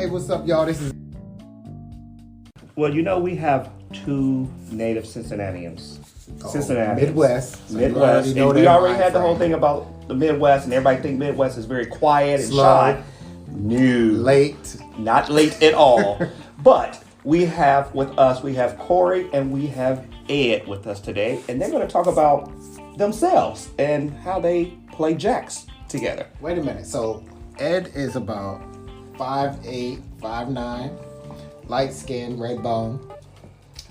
Hey, what's up, y'all? This is... Well, you know, we have two native Cincinnatians. Cincinnati. Midwest. So Midwest. You already we already had the whole thing about the Midwest, and everybody think Midwest is very quiet and shy. No. Late. Not late at all. But we have Corey and we have Ed with us today, and they're going to talk about themselves and how they play jacks together. Wait a minute. So Ed is about 5'8", 5'9", light skin, red bone.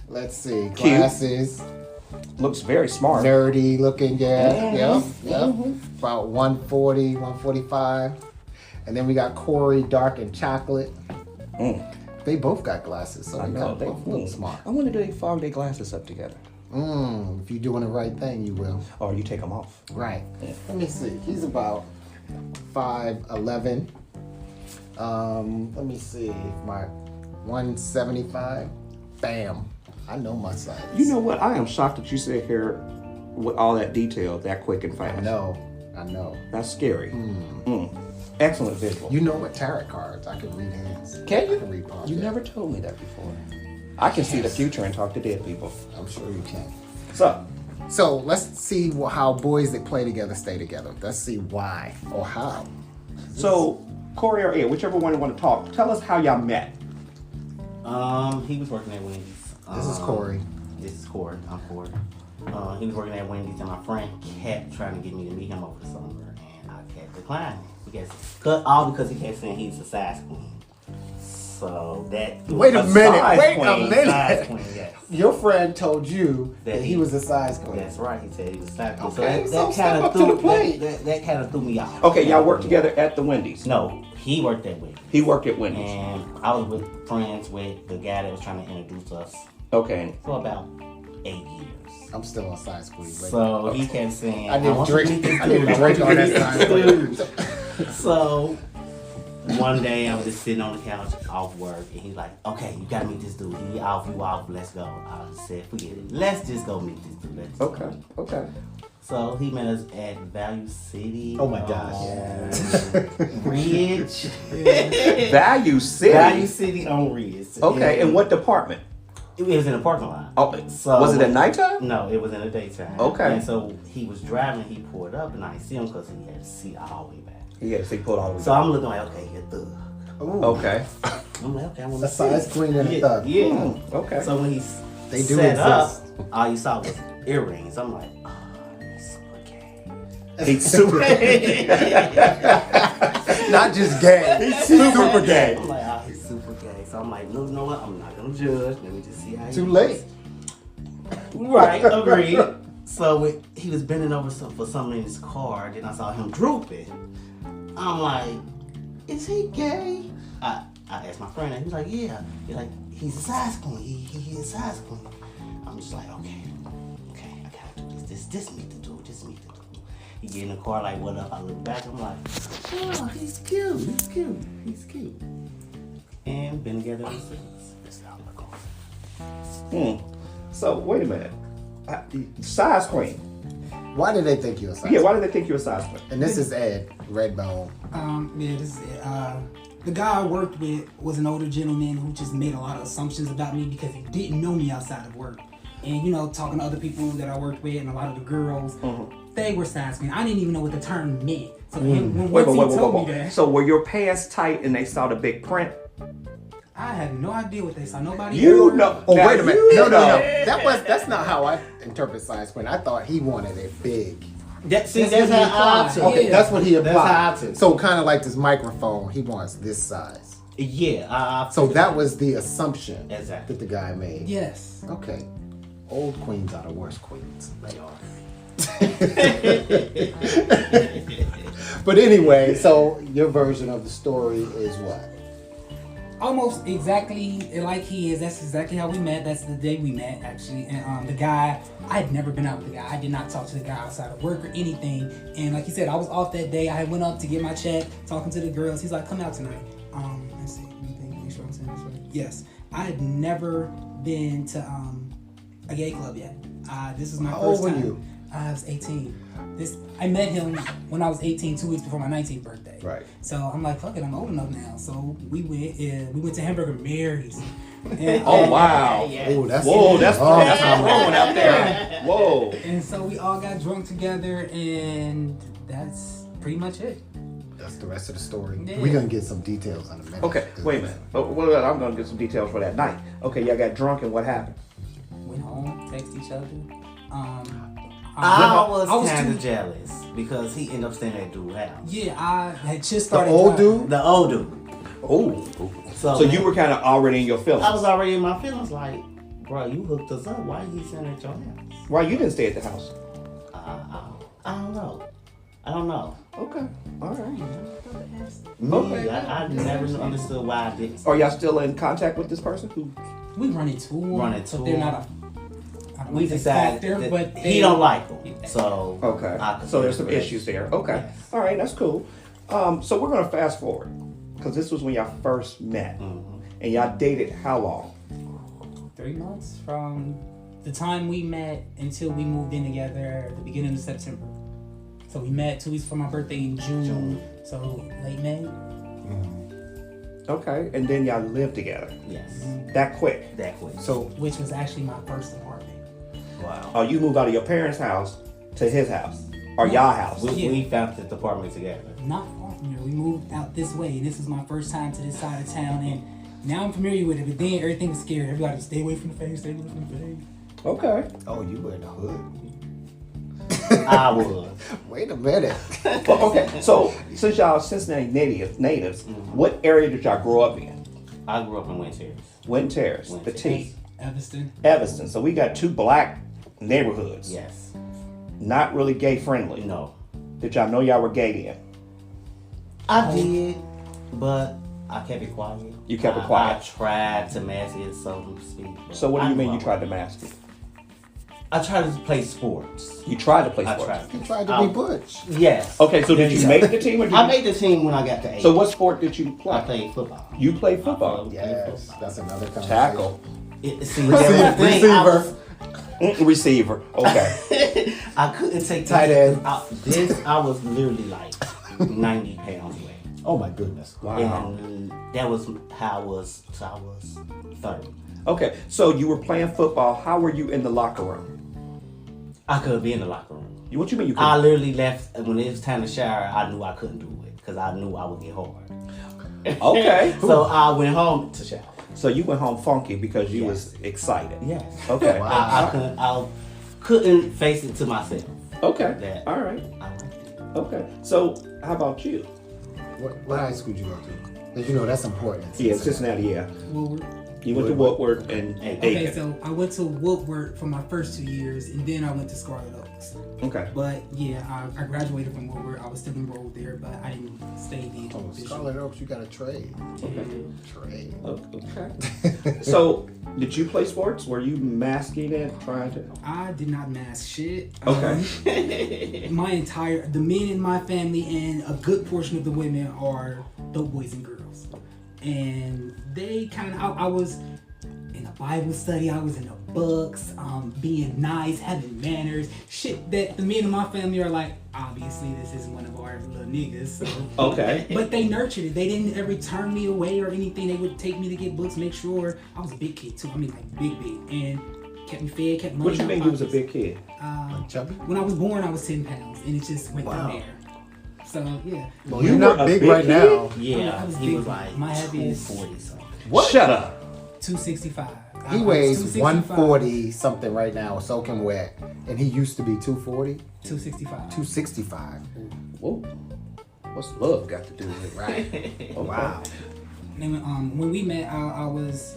Let's see. Glasses. Looks very smart. Nerdy looking, yeah. Mm-hmm. Yep. Mm-hmm. About 140, 145. And then we got Corey, dark and chocolate. They both got glasses, so they both look smart. I wonder, do they fog their glasses up together? If you're doing the right thing, you will. Or you take them off. Right. Yeah. Let me see. He's about 5'11". Let me see. My 175. Bam. I know my size. You know what? I am shocked that you sit here with all that detail that quick and fast. I know. That's scary. Excellent visual. You know what tarot cards? I can read hands. Can you? I can read palms. You never told me that before. I can see the future and talk to dead people. I'm sure you can. So let's see how boys that play together stay together. Let's see why or how. So Corey or Ed, whichever one you want to talk, tell us how y'all met. He was working at Wendy's. This is Corey. This is Corey. I'm Corey. He was working at Wendy's, and my friend kept trying to get me to meet him over the summer, and I kept declining. All because he kept saying he's a size queen. So that... Wait a minute. Size queen, yes. Your friend told you that he was a size queen. That's right. He said he was a size queen. Okay, so that step kind up of to threw the plate. That kind of threw me off. Okay, y'all worked together at the Wendy's. No, he worked at Wendy's. He worked at Wendy's. And I was friends with the guy that was trying to introduce us. Okay. For about 8 years. I'm still a size queen. So he kept saying, I didn't drink on that size. So one day I was just sitting on the couch off work, and he's like, "Okay, you gotta meet this dude. He off, you off. Let's go." I said, "Forget it. Let's just go meet this dude." Okay. So he met us at Value City. Oh my gosh. Ridge. Value City. Value City on Ridge. Okay, and what department? It was in the parking lot. Oh, so was it at nighttime? No, it was in the daytime. Okay. And so he was driving, he pulled up, and I didn't see him because he had to see all the way back. Yes, he pulled all the way So back. I'm looking like, okay, you're a thug. Ooh. Okay. I'm like, okay, I want A to size queen and a thug. Yeah. Okay. So when he They do set up, exist. all you saw was earrings. I'm like, oh, he's super gay. He's super gay. Not just gay. He's super gay. I'm like, oh, he's super gay. So I'm like, no, you know what? I'm not gonna judge. Let me just see how he Too is. late. Right, agreed. So he was bending over for something in his car. Then I saw him drooping. I'm like, is he gay? I asked my friend, and he was like, yeah. He's like, he's a size queen. He's a size queen. I'm just like, okay, I gotta do this. This need to do. He get in the car like, what up? I look back. I'm like, oh, he's cute. And been together ever since. So wait a minute. Size queen. Why did they think you a size queen? Yeah, why did they think you were a size queen? And this is Ed, Redbone. Yeah, this is it. The guy I worked with was an older gentleman who just made a lot of assumptions about me because he didn't know me outside of work. And, you know, talking to other people that I worked with and a lot of the girls, they were size queen. I didn't even know what the term meant. So when Wait. he told me that, So were your pants tight and they saw the big print? I had no idea what they saw. Nobody You ever- know. Oh, Now, wait a minute. you No. know. That's not how I interpret size queen. I thought he wanted it big. That's what he how I implied. took Okay, it. that's what he That's applied. how I took it. So kind of like this microphone, he wants this size. Yeah. So that was the assumption Exactly. that the guy made. Yes. Okay. Old queens are the worst queens. They are. But anyway, so your version of the story is what? Almost exactly like he is. That's exactly how we met. That's the day we met, actually. And the guy, I had never been out with the guy. I did not talk to the guy outside of work or anything. And like he said, I was off that day. I went up to get my check, talking to the girls. He's like, come out tonight. Let's see. Make sure I'm saying this right. Yes. I had never been to a gay club yet. This is my How first old time. were you? I was 18. I met him when I was 18, 2 weeks before my 19th birthday. Right. So I'm like, fuck it, I'm old enough now. So we went to Hamburger Mary's. And, Oh wow! Oh, that's That's long that's time throwing out there. Whoa! And so we all got drunk together, and that's pretty much it. That's the rest of the story. Yeah. We're gonna get some details in a minute. Okay, wait a minute. Well, I'm gonna get some details for that night. Okay, y'all got drunk and what happened? Went home, text each other. I was I was kind too- of jealous because he ended up staying at dude's house. Yeah, I had just The started. old driving. dude. The old dude. Oh, So, so you were kind of already in your feelings. I was already in my feelings like, bro, you hooked us up. Why he staying at your house? Why you didn't stay at the house? I don't know. I don't know. Okay, all right. Me, Okay. I never understood why I didn't. Are y'all still in contact with this person? Who? We run into them, Run into but they're them. not a. I don't We know if they decided factor, that but he don't like him. Yeah. So Okay. I So there's some consider it. issues there. Okay. Yes. All right, that's cool. So we're gonna fast forward because this was when y'all first met, and y'all dated how long? 3 months from the time we met until we moved in together at the beginning of September. So we met 2 weeks for my birthday in June. So late May. Okay, and then y'all lived together Yes. that quick. That quick. So Which was actually my first apartment. Wow. Oh, you moved out of your parents' house to his house or y'all house? We found the apartment together. Not far from here. We moved out this way, and this was my first time to this side of town. And now I'm familiar with it, but then everything was scary. Everybody would stay away from the face, stay away from the face. Okay. oh, you were in the hood. I was. Wait a minute. Well, okay. So since y'all Cincinnati natives, what area did y'all grow up in? I grew up in Winter Terrace. Winton Terrace, Winton the T, Evanston. Evanston. So we got two black neighborhoods. Yes. Not really gay friendly. No. Did y'all know y'all were gay then? I did, but I kept it quiet. You kept it quiet. I tried to mask it, so to speak. but So what do I you mean knew you I tried to was. mask it? I tried to play sports. You tried to play I sports. tried. You tried to be butch. Yes. Okay, so did you Yes. make the team or did I you? made the team when I got to 8. So what sport did you play? I played football. You played football. Yes, that's another conversation. Tackle. See, that was the thing. I was- Receiver. Okay. I couldn't take Tight this. end. I was literally like 90 pounds away. Oh my goodness. Wow. And that was how I was. So I was 30. Okay. So you were playing football. How were you in the locker room? I couldn't be in the locker room. What you mean you I couldn't? literally left when it was time to shower. I knew I couldn't do it because I knew I would get hard. Okay. So I went home to shower. So you went home funky because you Yes. was excited. Yes. Okay. I couldn't face it to myself. Okay. That- All right. I liked it. Okay. So how about you? What high school did you go to? 'Cause you know that's important. Yeah, Cincinnati. Yeah. Woodward. You went to Woodward and Okay, Aiken. so I went to Woodward for my first 2 years, and then I went to Scarlet Oaks. Okay. But yeah, I graduated from Woodward. I was still enrolled there, but I didn't stay the Oh, Scarlet Oaks, you got a trade. Trade. Okay. So did you play sports? Were you masking it, trying to? I did not mask shit. Okay. The men in my family and a good portion of the women are dope boys and girls. And they kind of, I was in a Bible study, I was in the books, being nice, having manners, shit that the men in my family are like, obviously this is one of our little niggas, so. Okay. But they nurtured it. They didn't ever turn me away or anything. They would take me to get books, make sure I was a big kid too. I mean, like big, and kept me fed, kept money. What you in my mean you was a pockets. big kid? Chubby? When I was born, I was 10 pounds, and it just went Wow. from there. So yeah, Well, You you're were not a big big right kid? now. Yeah, I was he big. was like My heaviest- 240 something. What? Shut up. 265. He I was weighs 265. 140 something right now, soaking wet, and he used to be 240, 265. 265. Whoa. What's love got to do with it? Right. Oh, Wow. And when we met, I was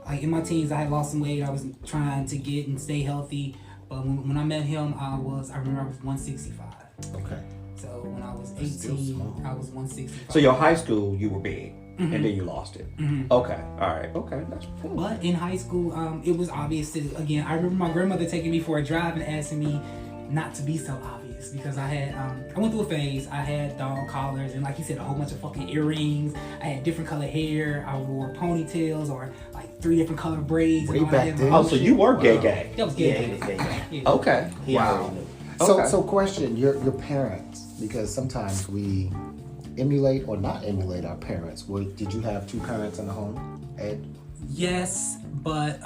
like in my teens. I had lost some weight. I was trying to get and stay healthy. But when I met him, I remember I was 165. Okay. So when I was Still 18, small. I was 165. So your high school, you were big, and then you lost it. Okay. All right. Okay. That's cool. But in high school, it was obvious to, again, I remember my grandmother taking me for a drive and asking me not to be so obvious because I had, I went through a phase. I had dog collars and, like you said, a whole bunch of fucking earrings. I had different color hair. I wore ponytails or like 3 different color braids. Way and all back that. then. Oh, so you were gay. That was Yeah, gay. he was gay. Yeah. Okay. He Wow. already knew. Okay. So question, your parents, because sometimes we emulate or not emulate our parents. Did you have 2 parents in the home, Ed? Yes, but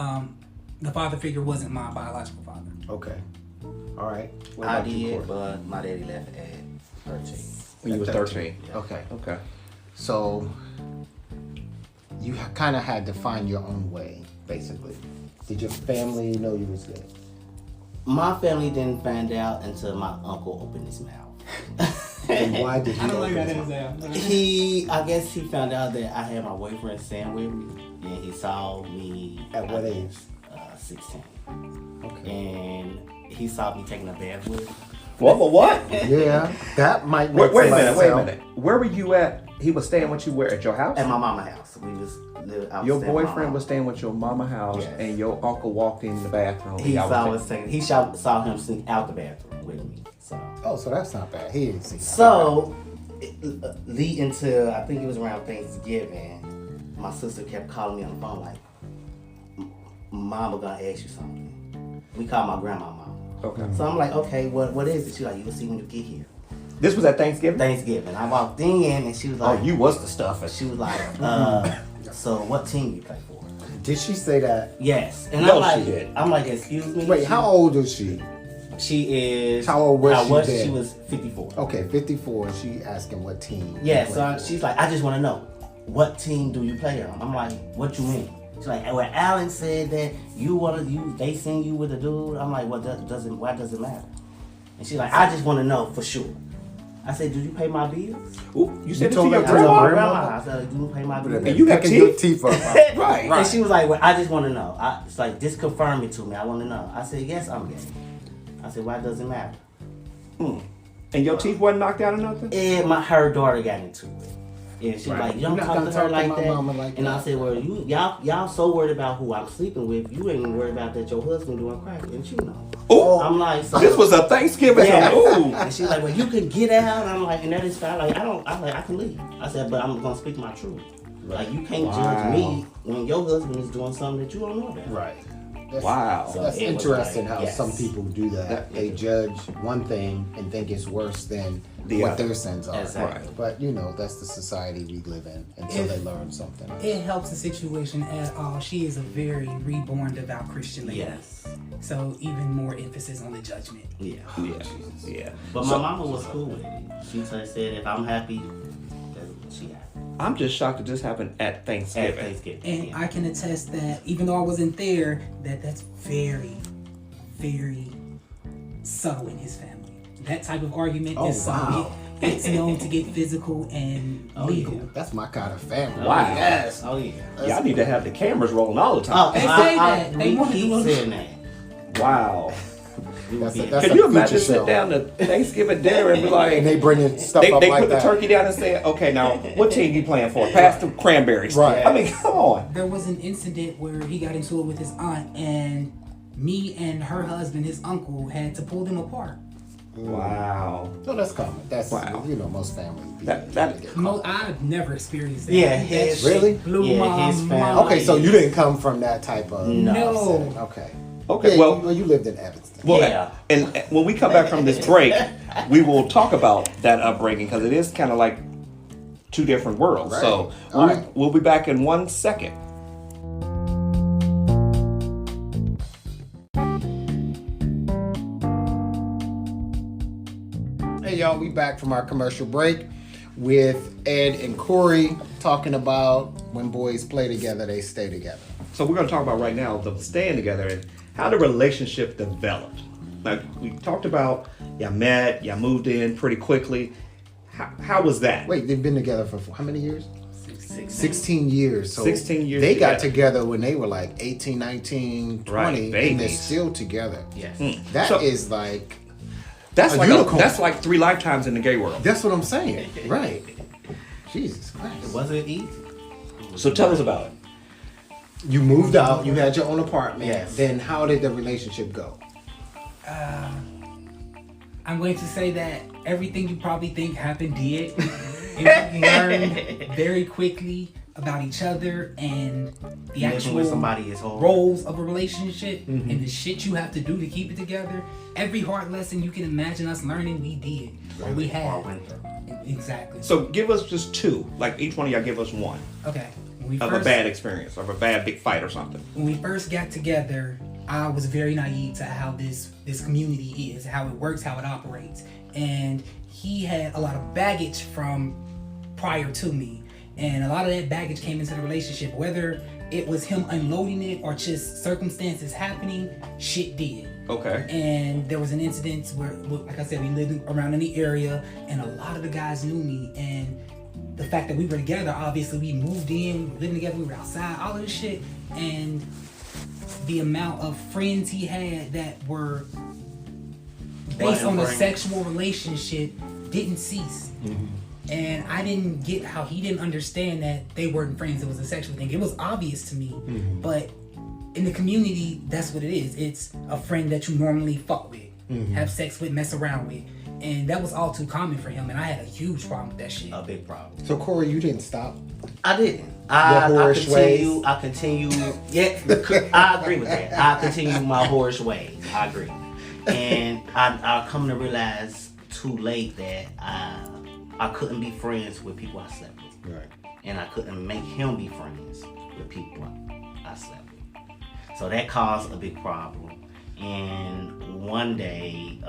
the father figure wasn't my biological father. Okay. All right. What I about you, did, Corey? but my daddy left at 13. When you was 13. Okay. Okay. So you kind of had to find your own way, basically. Did your family know you was gay? My family didn't find out until my uncle opened his mouth. And why did he I don't like open that his mouth? exam. I guess he found out that I had my boyfriend Sam with me, and he saw me At what age? 16, Okay. and he saw me taking a bath with him. What? Yeah, that might Wait, make wait a sense. minute. Wait a minute. Where were you at? He was staying with you where? At your house? At my mama's house. I was Your staying with my boyfriend mama. was staying with your mama house, Yes. and your uncle walked in the bathroom. He Y'all saw was us taking. He saw him sneak out the bathroom with me. So. Oh, so that's not bad. He didn't see that. So, leading to, I think it was around Thanksgiving, my sister kept calling me on the phone like, Mama gonna ask you something. We call my grandma Mama. Okay. So I'm like, okay, what is it? She's like, you'll see when you get here. This was at Thanksgiving? Thanksgiving. I walked in and she was Oh, like, you was the stuff. she was like, so what team you play for? Did she say that? Yes. And No, I'm like, she did. I'm like, excuse me? Wait, how old is she? She is. How old was she then? She was 54. Okay, 54. She asking what team. Yeah, you so play for. she's like, I just want to know, what team do you play on? I'm like, what you mean? She's like, well, Alan said that they seen you with a dude. I'm like, why does it matter? And she's like, I just want to know for sure. I said, do you pay my bills? Ooh, you said it to told your her I told grandma? my grandma? grandma. I said, do you pay my bills? And you got Picking your teeth? teeth up. Right. And she was like, well, I just want to know. It's like, just confirm it to me. I want to know. I said, yes, I'm gay. I said, why does it matter? And your teeth wasn't knocked out or nothing? And her daughter got into it. And she's Right. like, you You're don't not talk gonna to her talk to like my that. mama like And I that. said, well, y'all so worried about who I'm sleeping with, you ain't even worried about that your husband doing crack, and you know. Ooh. I'm like, so This was a Thanksgiving. yeah. Ooh. And she's like, well, you can get out. I'm like, and that is fine. Like, I can leave. I said, but I'm gonna speak my truth. Like, you can't judge me when your husband is doing something that you don't know about. Right. That's, Wow. That's So it was interesting like, how yes. some people do that. They judge one thing and think it's worse than The what other. their sins are. Exactly. Right. But that's the society we live in until they learn something. It helps the situation at all. She is a very reborn, devout Christian lady. Yes. So even more emphasis on the judgment. Yeah. Yeah. But my mama was cool with it. She said, if I'm happy, that's what she happy. I'm just shocked that this happened at Thanksgiving. At Thanksgiving. And yeah. I can attest that even though I wasn't there, that's very, very subtle in his family. That type of argument Oh, is subtle. wow. It's known to get physical and legal. yeah. That's my kind of family. Wow. Yes. Oh, yeah. Y'all need to have the cameras rolling all the time. Oh, They say that. They we want to keep do it. saying that. Wow. That's Can a you future imagine show. sit down to Thanksgiving dinner and be like, And they bringing stuff they up like put the that. turkey down and say, okay, now what team you playing for? Pass the cranberries. Right. I mean, come on. There was an incident where he got into it with his aunt, and me and her husband, his uncle, had to pull them apart. Wow. So that's common. That's Wow. Most families. That- I've never experienced that. Yeah, That his- shit Really? blew Yeah, my his family. mind. Okay, so you didn't come from that type of No. setting. Okay. Okay, Yeah, well, you lived in Evanston. well, Yeah. and when we come back from this break, we will talk about that upbringing because it is kind of like two different worlds. Right. So All right. we'll be back in 1 second. Hey y'all, we back from our commercial break with Ed and Corey talking about when boys play together, they stay together. So we're going to talk about right now the staying together and how the relationship developed. Like we talked about, y'all met, y'all moved in pretty quickly. How was that? Wait, they've been together for how many years? 16 years. So 16 years They got together. together when they were like 18, 19, 20, Right, and they're babies. still together. Yes. That is So- like, That's A like unicorn. that's like 3 lifetimes in the gay world. that's what I'm saying. Right. Jesus It Christ. wasn't easy. So tell us about it. You moved out, you had your own apartment. Yes. Then how did the relationship go? I'm going to say that everything you probably think happened did. And we learned very quickly about each other and the Living actual with somebody is hard. roles of a relationship and the shit you have to do to keep it together. Every hard lesson you can imagine us learning, we did. Or we had. Exactly. So give us just two. Like each one of y'all give us one Okay. When we of a bad experience, of a bad big fight or something. when we first got together, I was very naive to how this community is, how it works, how it operates. And he had a lot of baggage from prior to me. And a lot of that baggage came into the relationship. Whether it was him unloading it or just circumstances happening, shit did. Okay. And there was an incident where, like I said, we lived around in the area, and a lot of the guys knew me. And the fact that we were together, obviously, we moved in, we were living together, we were outside, all of this shit. And the amount of friends he had that were based on a sexual relationship didn't cease. And I didn't get how he didn't understand that they weren't friends. It was a sexual thing. It was obvious to me, but in the community, that's what it is. It's a friend that you normally fuck with, have sex with, mess around with. And that was all too common for him, and I had a huge problem with that shit. A big problem. So Corey, you didn't stop. I didn't. Your whorish ways. I continue. Yeah, I agree with that. I continue my whorish ways. I agree. And I come to realize too late that I couldn't be friends with people I slept with. Right. And I couldn't make him be friends with people I slept with. So that caused a big problem. And one day,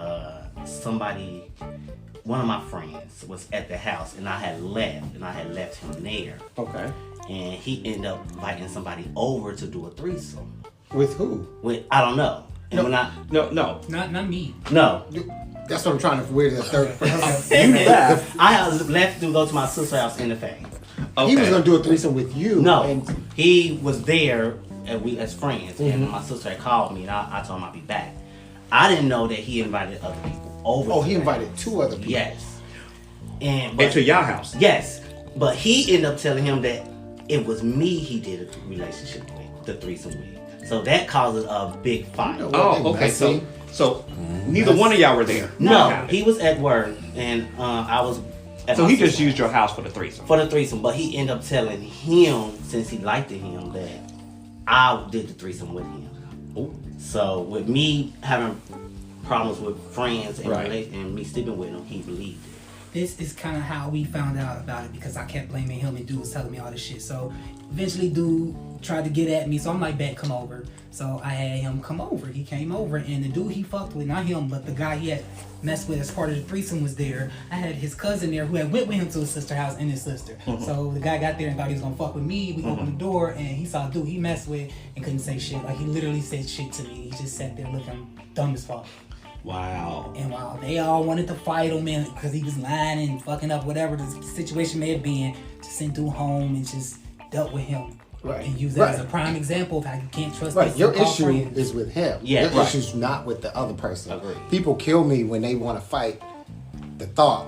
one of my friends was at the house, and I had left him there. Okay. And he ended up inviting somebody over to do a threesome. With who? I don't know. And when I No. Not me. no. That's what I'm trying to. Where's the third person? You left. I left to go to my sister's house in the Faye. Okay. He was gonna do a threesome with you. No, And he was there, and we as friends. And my sister had called me, and I told him I'd be back. I didn't know that he invited other people over. oh, to he that. invited two other people. Yes. But Into y'all house. yes, but he ended up telling him that it was me he did a relationship with, the threesome with. So that causes a big fight. You know Oh, what, okay. messy. So neither one of y'all were there. No, he was at work, and I was. At So my he just sister's used your house for the threesome. for the threesome, but he ended up telling him, since he liked him, that I did the threesome with him. Ooh. So with me having problems with friends and, Right. and me sleeping with him, he believed it. This is kind of how we found out about it, because I kept blaming him and dude was telling me all this shit. So eventually dude tried to get at me, so I'm like, bet, come over. So I had him come over. He came over, and the dude he fucked with, not him, but the guy he had messed with as part of the threesome was there. I had his cousin there who had went with him to his sister's house and his sister. So the guy got there and thought he was gonna fuck with me. We opened the door, and he saw a dude he messed with and couldn't say shit. Like, he literally said shit to me. He just sat there looking dumb as fuck. Wow. And while they all wanted to fight him because he was lying and fucking up whatever the situation may have been, just sent dude home and just dealt with him. Right. And use that as a Right. prime example of how you can't trust Right, people your to call issue friends. is with him. Yeah, your right. issue's not with the other person. Agreed. People kill me when they want to fight the thought.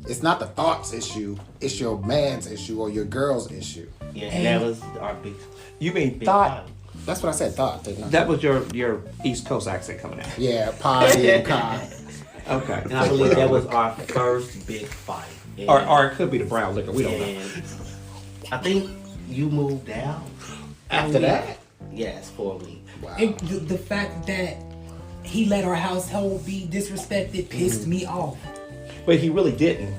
It's not the thought's issue. It's your man's issue or your girl's issue. Yeah, and that was our big. You mean big thought? fight. That's what I said. Thought. Take nothing. That was your East Coast accent coming out. Yeah, party and con. Okay. And I believe that was our first big fight. And, Or it could be the brown liquor. We don't know. and I think you moved out After that? Yes, for a week. Wow. The fact that he let our household be disrespected pissed me off. But he really didn't.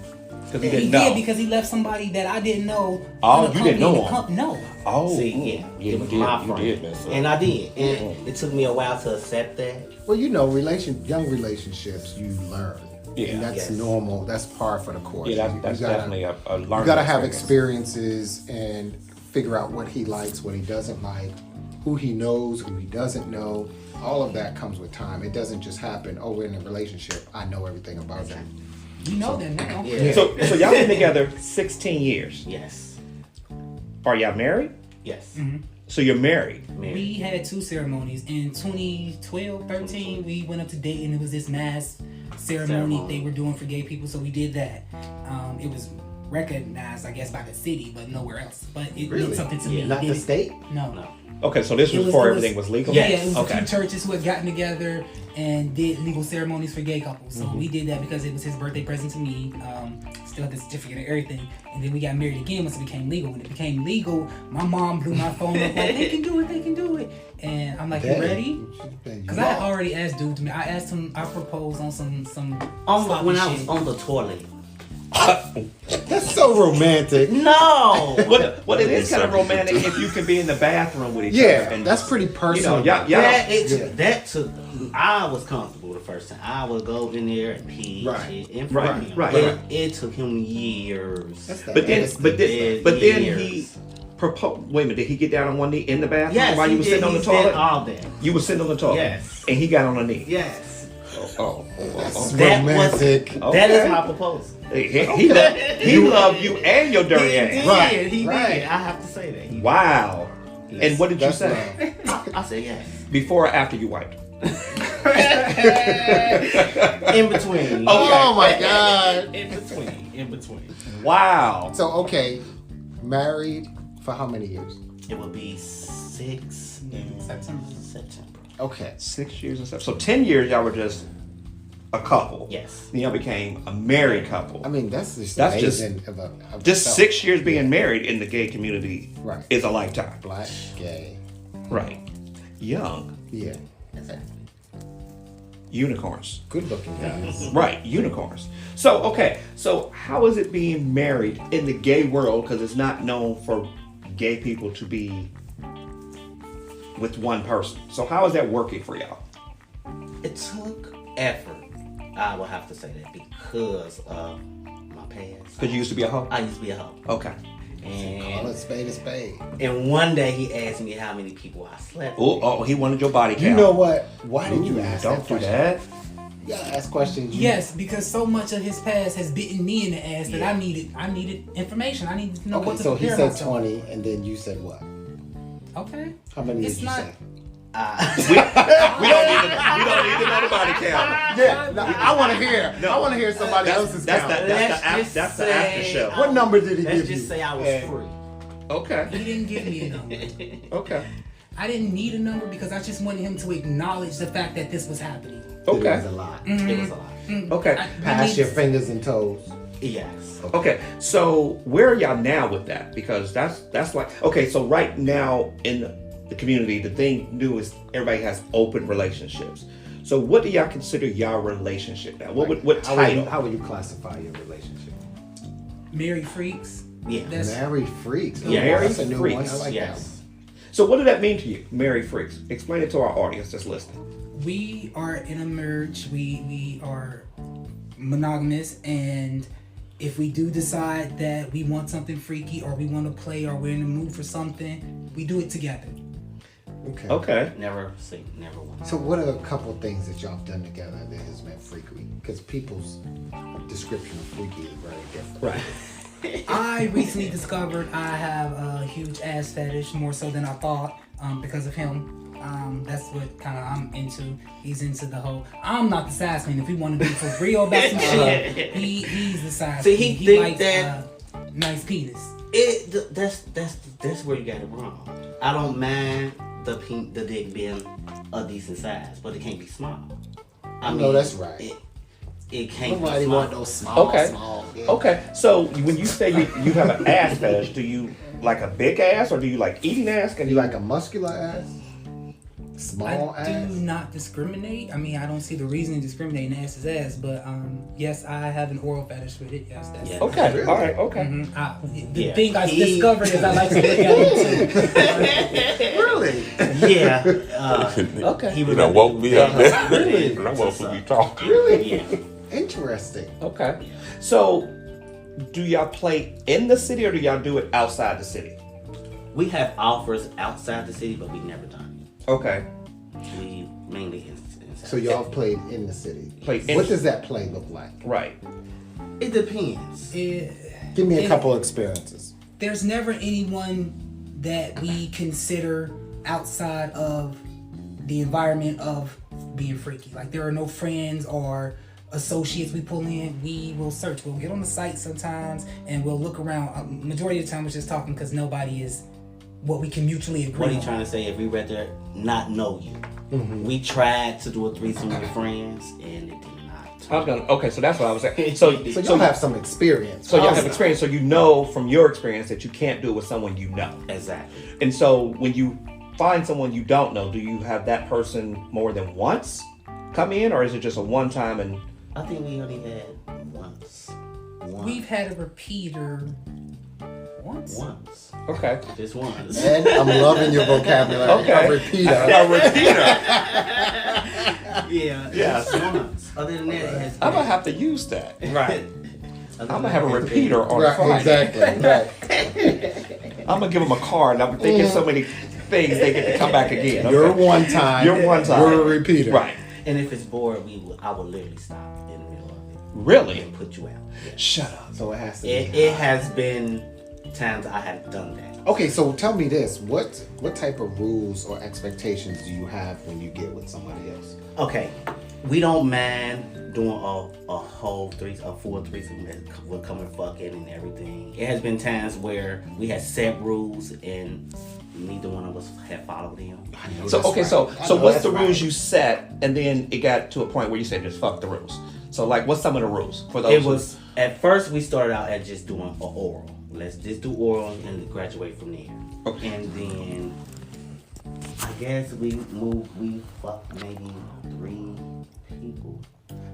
Because he He didn't know. did, because he left somebody that I didn't know. Oh, in the you didn't know company in the him? No. Oh. See, yeah, Yeah, it was you my did. friend. You did mess up. And I did. And it took me a while to accept that. Well, you know, young relationships, you learn. Yeah. And that's Yes. normal. That's par for the course. Yeah, You that's gotta- definitely a learning You gotta have experience. experiences and figure out what he likes, what he doesn't like, who he knows, who he doesn't know. All of that comes with time. It doesn't just happen, oh, we're in a relationship, I know everything about that. You know that now. Yeah. So y'all been together 16 years. Yes. Are y'all married? Yes. So you're married. Married. We had 2 ceremonies. In 2012, 13, we went up to date, and it was this mass ceremony they were doing for gay people, so we did that. It was recognized, I guess, by the city, but nowhere else. But it Really? meant something to me. Not the state? No. Okay, so this It was was- before it was- everything was legal? Yeah, it was a Okay. few churches who had gotten together and did legal ceremonies for gay couples. Mm-hmm. So we did that because it was his birthday present to me. Still had the certificate and everything. And then we got married again once it became legal. When it became legal, my mom blew my phone up like, they can do it. And I'm like, you ready? Because I had already asked dude to me. I asked him, I proposed on some sloppy When I shit. was on the toilet. That's so romantic. No. Well, it is kind of romantic if you can be in the bathroom with each other. Yeah, And, that's pretty personal. you know, y'all That took. I was comfortable the first time. I would go in there and pee Right. in front of him. Right. It took him years. That's that But then Years. he proposed. Wait a minute, did he get down on one knee in the bathroom Yes, while you he were did. sitting on the He toilet? did all that. You were sitting on the toilet. Yes. And he got on a knee. Yes. That's That was- romantic. Okay. That is my proposal. He loved you and your dirty ass. Right, He right. did. I have to say that. He Wow. Yes. And what did you That's say? I said yes. Before or after you wiped? In between. Oh my God. In between. Wow. So, okay, married for how many years? It will be 6 in September. Okay. 6 years and stuff. So 10 years y'all were just a couple. Yes. Then y'all became a married couple. I mean, that's just That's just- amazing. of Just itself. 6 years being married in the gay community Right. is a lifetime. Black, gay. Right. Young. Yeah. Unicorns. Good looking guys. Right. Unicorns. So, okay. So how is it being married in the gay world? Because it's not known for gay people to be with one person. So how is that working for y'all? It took effort. I will have to say that because of my past. Because you used to be a hoe? I used to be a hoe. Okay. Call And it spade a spade. one day he asked me how many people I slept with. Oh, he wanted your body count. You know what? Why did you Ooh, ask don't that do question? that. You gotta ask questions. Yes, because so much of his past has bitten me in the ass that Yeah. I needed information. I needed to know Okay, what to so he prepare said myself. 20, and then you said what? Okay. How many It's did you not- say? We don't need to know the body count. Yeah, no, I want to hear. No. I want to hear somebody else's count. Let's That's the just after say- show. What number did he Let's give just you? say I was Yeah. free. Okay. He didn't give me a number. Okay. I didn't need a number because I just wanted him to acknowledge the fact that this was happening. It was Okay. a lot. It was a lot. Okay. Past your fingers and toes. Yes. Okay. So where are y'all now with that? Because that's like okay. So right now in the community, the thing new is everybody has open relationships. So what do y'all consider y'all relationship now? What How title? would you classify your relationship? Married freaks. Yeah. That's Married freaks. Oh, Yeah, that's a new one. I freaks. like that. Yes. So what did that mean to you, married freaks? Explain it to our audience that's listening. we are in a merge. We are monogamous, and if we do decide that we want something freaky or we want to play or we're in the mood for something, we do it together. Okay. Okay. Never seen, never once. So what are a couple things that y'all have done together that has been freaky? Because people's description of freaky is very different. Right. I recently discovered I have a huge ass fetish, more so than I thought, because of him. That's what kind of I'm into. He's into the whole. I'm not the size queen. If we want to be for real about some shit, he's the size See, queen. he think likes that- nice penis. That's where you got it wrong. I don't mind the dick being a decent size, but it can't be small. I know that's right. It can't Nobody be small. want those small, Okay. small. Yeah. Okay. So when you say you have an ass fetish, do you like a big ass or do you like eating ass? Can You like a muscular ass? Small I ass? do not discriminate. I mean, I don't see the reason to discriminate in ass is ass, but yes, I have an oral fetish with it. Yes, that's Yeah. Okay. Really? All right. Okay. The Yeah. thing I He- discovered is I like to look at it too. Really? Yeah. Okay. He You was done woke me up there. Really? And I want to be talking. Really? Yeah. Interesting. Okay. So, do y'all play in the city or do y'all do it outside the city? We have offers outside the city, but we've never done Okay. it. We mainly inside. So y'all played in the city. Played in- What does that play look like? Right. It depends. Give me a couple experiences. There's never anyone that we consider outside of the environment of being freaky. Like there are no friends or associates we pull in, we will search. We'll get on the site sometimes and we'll look around. Majority of the time, we're just talking because nobody is what we can mutually agree What are you on. trying to say? If we rather not know you, we tried to do a threesome with friends, and it did not. I was gonna. Okay, so that's what I was saying. So So y'all have some experience. So y'all have experience. So you know from your experience that you can't do it with someone you know. Exactly. And so when you find someone you don't know, do you have that person more than once come in, or is it just a one time and? I think we only had once. We've had a repeater once. Once. Okay. Just once. And I'm loving your vocabulary. Okay. A repeater. A repeater. Yeah. Yes. Just once. Other than that, it has I'm gonna been- have to use that. Right. I'm gonna have a repeater on Right, Friday. exactly. Right. I'm gonna give them a card. And I'm thinking so many things they get to come back again. You're Okay. one time. You're one time. You're a repeater. Right. And if it's bored, I will literally stop in the middle of it Really? and put you out. Yeah. Shut up. So it has to be. It has been times I have done that. Okay, so tell me this: what type of rules or expectations do you have when you get with somebody else? Okay, we don't mind doing a full threesome with coming fucking and everything. It has been times where we had set rules and neither one of us had followed them. So That's okay, right. so I so know what's that's the rules right. you set, and then it got to a point where you said just fuck the rules. So like, what's some of the rules for those? It was at first we started out at just doing an oral. Let's just do oral and graduate from there. Okay. And then I guess we fucked maybe 3 people.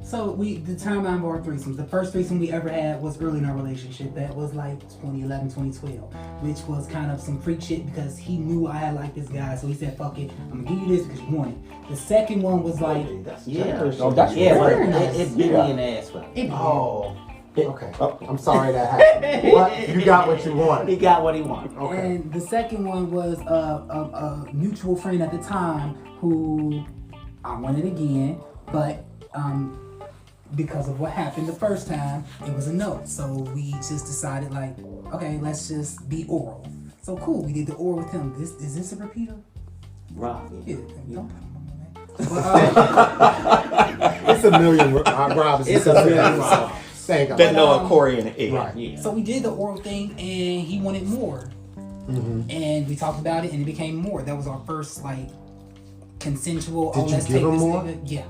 So the timeline of our threesomes. The first threesome we ever had was early in our relationship. That was like 2011, 2012, which was kind of some freak shit because he knew I had liked this guy, so he said, "Fuck it, I'm gonna give you this because you want it." The second one was like, Yeah. Oh, that's Yeah, very well, nice. it bit me in the ass for it, Oh, okay. I'm sorry that happened. But you got what you He wanted. got what he wanted. Okay. And the second one was a mutual friend at the time who I wanted again, but because of what happened the first time, it was a no. So we just decided like, okay, let's just be oral. So cool, we did the oral with him. Is this a repeater? Rob, Yeah, yeah. don't put him on that. It's a million Robs. It's a million Robs. Thank that God. know a Corey and an Ed. Right. Yeah. So we did the oral thing, and he wanted more. And we talked about it, and it became more. That was our first like consensual. Did you let's give take him this more? nigga. Yeah.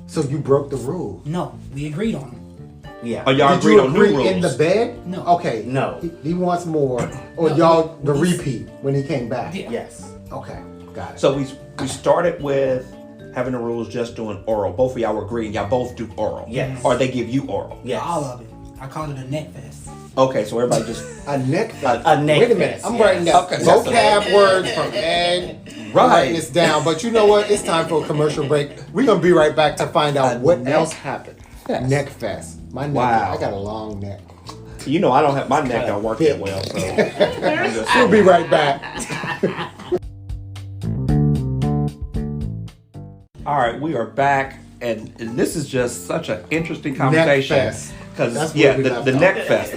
So you broke the rule. No, we agreed on it. Yeah. Oh, y'all Did agreed you on new agree rules. in the bed? No. Okay. No. He wants more. Or No, y'all the we- repeat when he came back. Yeah. Yes. Okay. Got it. So we started with having the rules just doing oral. Both of y'all were agreeing. Y'all both do oral. Yes. Or they give you oral. Yes. All of it. I called it a neck fest. Okay, so everybody just a neck fest. A neck Wait a minute. fest, I'm yes. writing down Okay. vocab words from Ed. I'm Right. writing this down. But you know what? It's time for a commercial break. We're gonna be right back to find out A what neck else happened. fest. Neck fest. My neck. Wow. I got a long neck. you know I don't have my neck don't work that well. So I'm just- We'll be right back. All right, we are back, and this is just such an interesting conversation. fest. Because That's where we the left neck off. fest,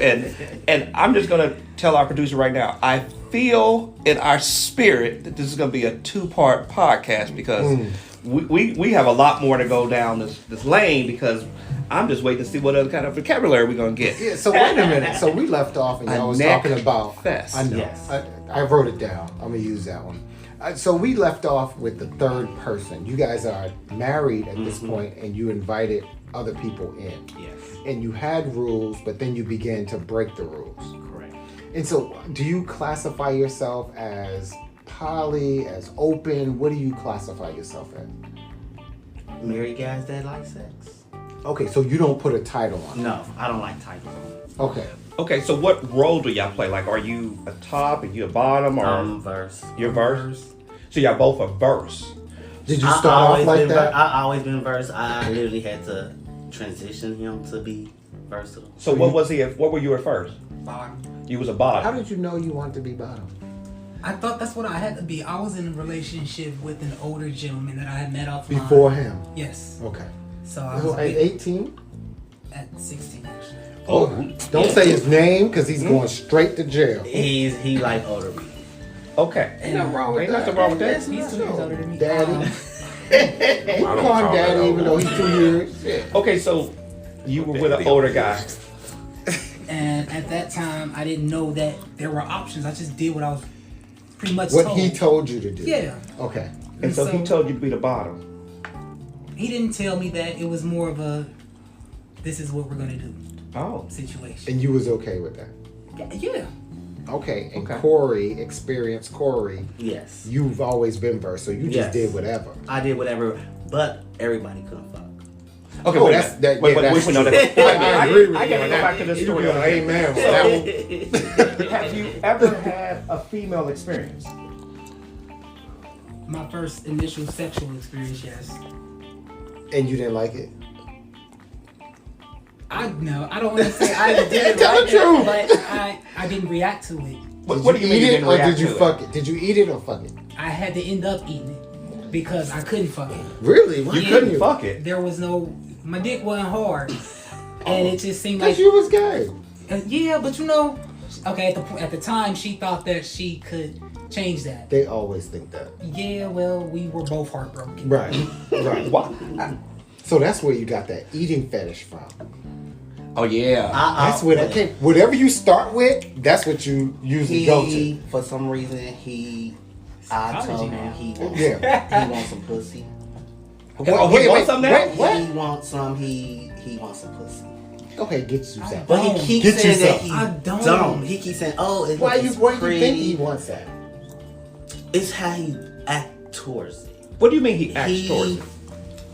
and I'm just gonna tell our producer right now. I feel in our spirit that this is gonna be a 2-part podcast because we have a lot more to go down this lane because I'm just waiting to see what other kind of vocabulary we're gonna get. Yeah, so wait a minute. So we left off and A y'all was neck talking about fest. I know. Yes. I wrote it down. I'm gonna use that one. So we left off with the third person. You guys are married at this point, and you invited other people in. Yes. And you had rules, but then you began to break the rules. Correct. And so, do you classify yourself as poly, as open? What do you classify yourself as? Married guys that like sex? Okay, so you don't put a title on it. No, I don't like titles on it. Okay. Okay, so what role do y'all play? Like, are you a top? Are you a bottom? Or Verse. your verse? So y'all both a verse. Did you I start off always like been that? I always been verse. I literally had to transition him to be versatile. So what was he? What were you at first? Bottom. You was a bottom. How did you know you wanted to be bottom? I thought that's what I had to be. I was in a relationship with an older gentleman that I had met offline. Before him? Yes. Okay. So I So was at 18? at 16 actually. Oh, don't say his name because he's going straight to jail. He like older people. Okay. Ain't nothing wrong with Ain't that. nothing wrong with that. He's 2 years older than me. Daddy. I You don't call him call daddy that even though he's 2 years. Yeah. Okay, so You were with an older guy. And at that time, I didn't know that there were options. I just did what I was pretty much What told. he told you to do. Yeah. Okay. And so he told you to be the bottom. He didn't tell me that. It was more of a, this is what we're going to do Oh. situation. And you was okay with that. Yeah. Okay. And Okay. Corey, Yes. you've always been versed, so you just Yes. did whatever. I did whatever, but everybody couldn't fuck. Okay, Oh, wait a that's- minute. that- Wait, yeah, wait, that's we know true. that. I agree with I you gotta on go that. back to this You story. be like, amen. So that one- Have you ever had a female experience? My first initial sexual experience, yes. and you didn't like it? I don't want to say I didn't Tell like the truth. it, but I didn't react to it. What do you mean eat you it didn't or react did you to it? fuck it? Did you eat it or fuck it? I had to end up eating it because I couldn't fuck it. Really? Why You Yeah. couldn't fuck it. There was no, my dick wasn't hard, and it just seemed like Because you was gay. yeah, but you know, okay, at the time she thought that she could change that. They always think that. Yeah, well, we were both heartbroken. Right. Right. Why? So that's where you got that eating fetish from. Oh yeah. That's where that came. Whatever you start with, that's what you usually go to. For some reason, I told him he wants, Yeah. he wants some pussy. Oh, he wants some now? What? He wants some. He wants some pussy. Go ahead, get you some. But he Don't. keeps Get you saying that some. he I don't. He keeps saying, "Oh, it's Why you pretty. think he wants that? It's how he act towards it. What do you mean he acts towards it?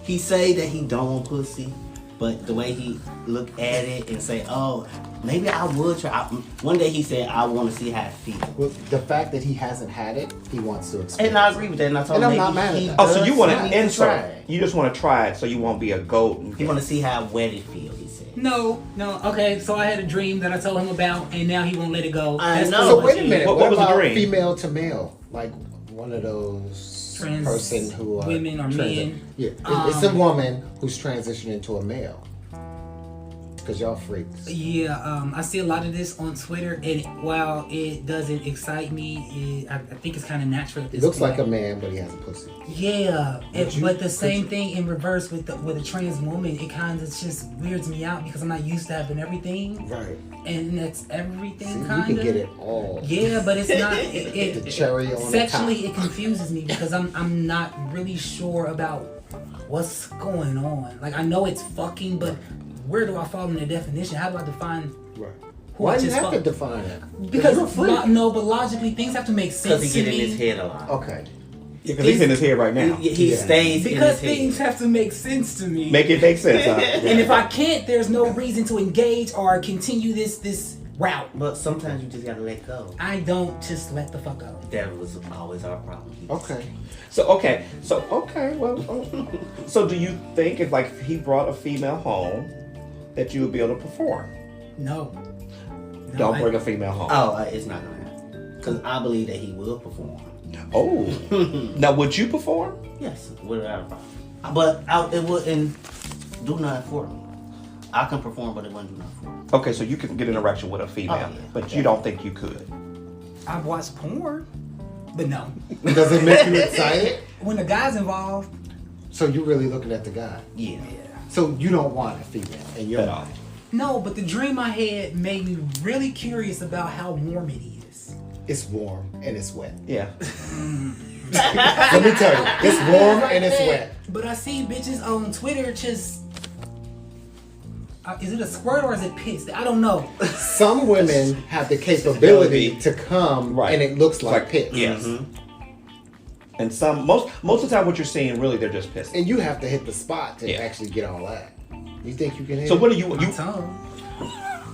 He say that he don't want pussy, but the way he look at it and say, "Oh, maybe I would try." One day he said, "I want to see how it feels," Well, the fact that he hasn't had it, he wants to experience. and I agree with that. And I told And him, I'm maybe not mad at he that. Oh, so you does want need to to insert? try it. You just want to try it so you won't be a goat. And He want to see how wet it feels. He said. No. Okay, so I had a dream that I told him about, and now he won't let it go. I That's know. pretty So much wait a it. minute. What What was the about dream? female to male? Like one of those person who are women or men. Yeah, it's a woman who's transitioning to a male. Because y'all freaks. Yeah, I see a lot of this on Twitter, and while it doesn't excite me, I think it's kind of natural. At He this looks like point. a man, but he has a pussy. Yeah, Would you- but the same could thing in reverse with a trans woman. It kind of just weirds me out because I'm not used to having everything, Right. and that's See, everything you kind can of. get it all. Yeah, but it's not. It, The cherry on the sexually, top. it confuses me because I'm not really sure about what's going on. Like I know it's fucking, but where do I fall in the definition? How do I define? Right. Who Why I do you just have to fuck? define it? Because you're a freak. no, but logically things have to make sense Because he to get in me. his head a lot. Okay. because he's in his head right now. He Yeah. stays Because in his things head. have to make sense to me. Make it make sense. Huh? And if I can't, there's no reason to engage or continue this route. But sometimes you just gotta let go. I don't just let the fuck go. That was always our problem. Okay. So do you think if like he brought a female home that you would be able to perform? No. Don't bring a female home. Oh, it's not gonna happen. Because I believe that he will perform. Oh. Now would you perform? Yes, without a problem. But it wouldn't do nothing for me. I can perform, but it wouldn't do nothing for me. Okay, so you can get an erection with a female, Oh, yeah. but you don't think you could. I've watched porn, but no. Does it make you excited? When the guy's involved, So you're really looking at the guy. Yeah. So you don't want a female in your At all. mind. no, but the dream I had made me really curious about how warm it is. It's warm and it's wet. Yeah. Let me tell you, it's warm and it's wet. But I see bitches on Twitter just. Is it a squirt or is it piss? I don't know. Some women have the capability to come Right. and it looks like Like- piss. Yes. And some most of the time what you're seeing really they're just pissed. And you have to hit the spot to Yeah. actually get all that. You think you can hit So it? what do you My tongue.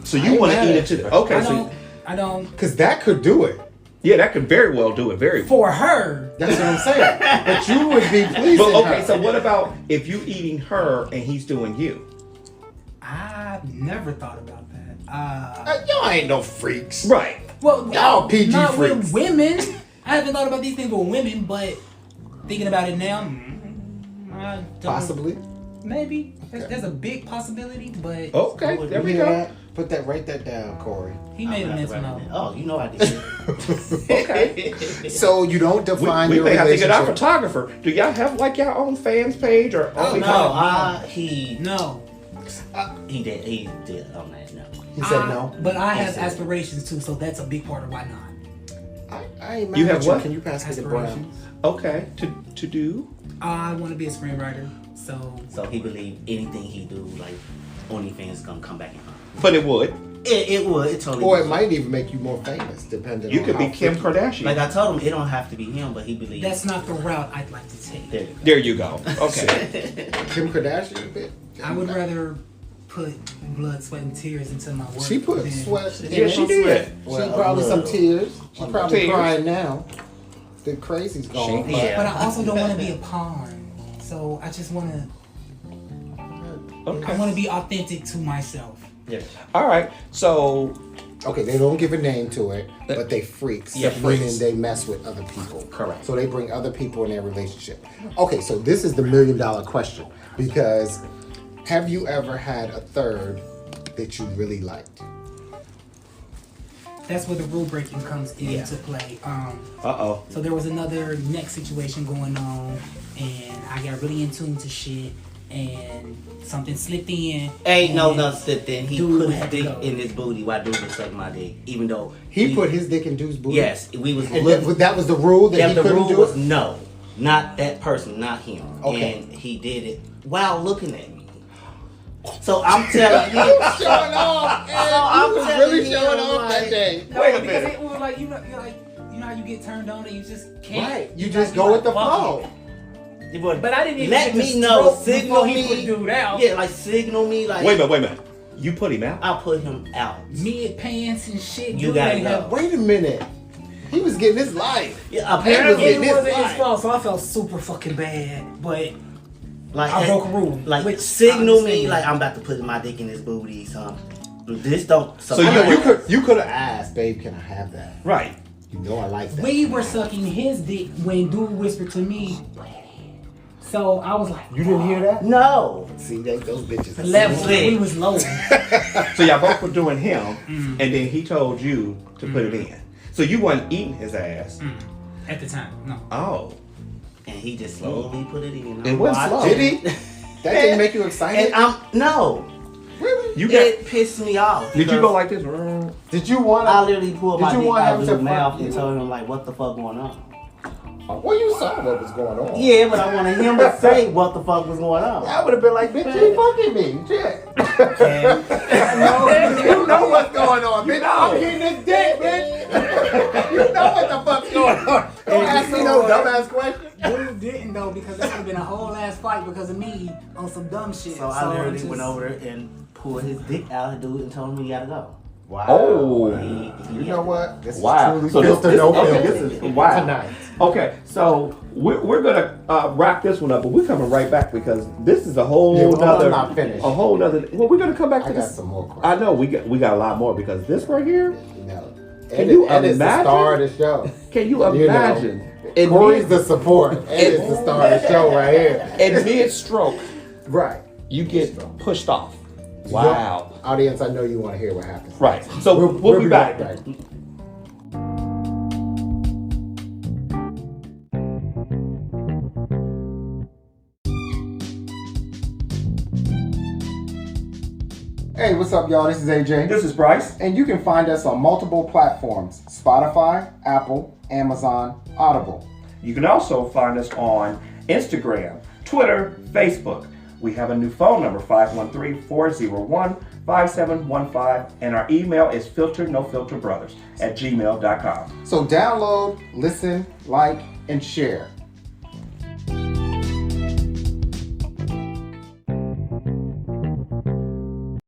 so I you ain't want to mad eat at it you. to okay, I don't. Because that could do it. yeah, that could very well do it. Very For her. That's what I'm saying. But you would be pleasing But okay, her. so what about if you eating her and he's doing you? I've never thought about that. Y'all ain't no freaks. Right. Well, Y'all PG not freaks. with women. I haven't thought about these things with women, but thinking about it now, I don't, Possibly. maybe. Okay. There's a big possibility, but Okay, Oh, there You we hear go. that? Write that down, Corey. he made a I'm mental gonna note. have to write it down. Oh, you know I did. Okay. So you don't define We your may have to get our relationship. photographer. Do y'all have like your own fans page or Oh, only No, he. No. works. He did on that. No. He said no. But I have said- aspirations too, so that's a big part of why not. I ain't mad You at have what? Can you pass me the brown? Aspirations. Okay, to do. I want to be a screenwriter, so So he believed anything he do, like OnlyFans, is gonna come back in. But it would. It would. It totally. Or it would. might even make you more famous, depending You on could be how Kim freaky- Kardashian. Like I told him, it don't have to be him, but he believes. that's not the route I'd like to take. There you go. There you go. Okay. Kim Kardashian a bit. I would rather put blood, sweat, and tears into my work. She put than- sweat. Yeah, she did. She Well, probably some tears. She's probably Tears. crying now. The crazy's gone. She- yeah. But I also don't want to be a pawn. So I just want to. Okay. I want to be authentic to myself. Yeah. All right. So Okay, they don't give a name to it, but they freaks. Yeah, Meaning freaks. they mess with other people. Correct. So they bring other people in their relationship. Okay, so this is the $1 million question. Because have you ever had a third that you really liked? That's where the rule breaking comes into Yeah. play. uh-oh. So there was another neck situation going on, and I got really in tune to shit, and something slipped in. Ain't no and nothing slipped in. He dude put his had to dick go. in his booty while dude was sucking my dick. Even though He put his dick in Dude's booty? Yes, we was And looking. that was the rule that Yeah, he the couldn't rule do was it? no, not that person, not him. Okay. And he did it while looking at me. So I'm telling you, Showing off! So And I'm he was telling really you, showing off that like- day. No, Wait a because minute. it was like you're like how you get turned on and you just can't. Right, you You're just like, go you're with the like, fuck flow. it. But I didn't even let get me the know, stroke signal before he me. put dude out. Yeah, like signal me, like Wait a minute. You put him out? I put him out. Mid pants and shit. You dude gotta ain't go. have- Wait a minute. He was getting his life. Yeah, apparently It It was wasn't his his life. fault, so I felt super fucking bad. But like I broke a rule. Like Which signal I me, understand. like I'm about to put my dick in his booty. This don't. So I know you- you could have asked, babe, can I have that? Right. You know I like that. we were sucking his dick when dude whispered to me. So I was like, You didn't hear that? No. See, those bitches. the level Slick. we was low. So y'all both were doing him, and then he told you to put it in. So you wasn't eating his ass. At the time, no. Oh. And he just slowly put it in. It was slow. Did he? That didn't make you excited? And I'm no. Really? You got? It pissed me off. Did you because go like this? Did you want I to? literally pulled Did my you dick want out him of to his mouth fuck and you? told him like, what the fuck going on? Well, you saw what was going on. Yeah, but I wanted him to say what the fuck was going on. I would have been like, bitch, you ain't fucking me. Shit. And You know what's going on, bitch. I'm getting this dick, bitch. You know what the fuck's going on. Don't ask me no dumbass question. Dude didn't though because that would have been a whole ass fight because of me on some dumb shit. so I literally just- went over there and pulled his dick out of dude and told him he gotta go. Wow. Oh. You know what? This Wow. is truly So filter this no okay, filter this is wow. tonight. Okay, so we're gonna wrap this one up, but we're coming right back because this is a whole Yeah, well, nother, I'm not finished. a whole nother. Well, we're gonna come back to I got this. some more questions. I know we got a lot more because this right here. No. Can you Ed is the imagine? star of the show. Can you You know. imagine? In Corey's mid- the support. Ed is the star of the show right here. in mid-stroke, Right. you get pushed off. Wow. Yo, audience, I know you want to hear what happens. Right. So we'll be back. right. Hey, what's up, y'all? This is AJ. This is Bryce. And you can find us on multiple platforms: Spotify, Apple, Amazon, Audible. You can also find us on Instagram, Twitter, Facebook. We have a new phone number, 513-401-5715, and our email is filternofilterbrothers@gmail.com. So download, listen, like, and share.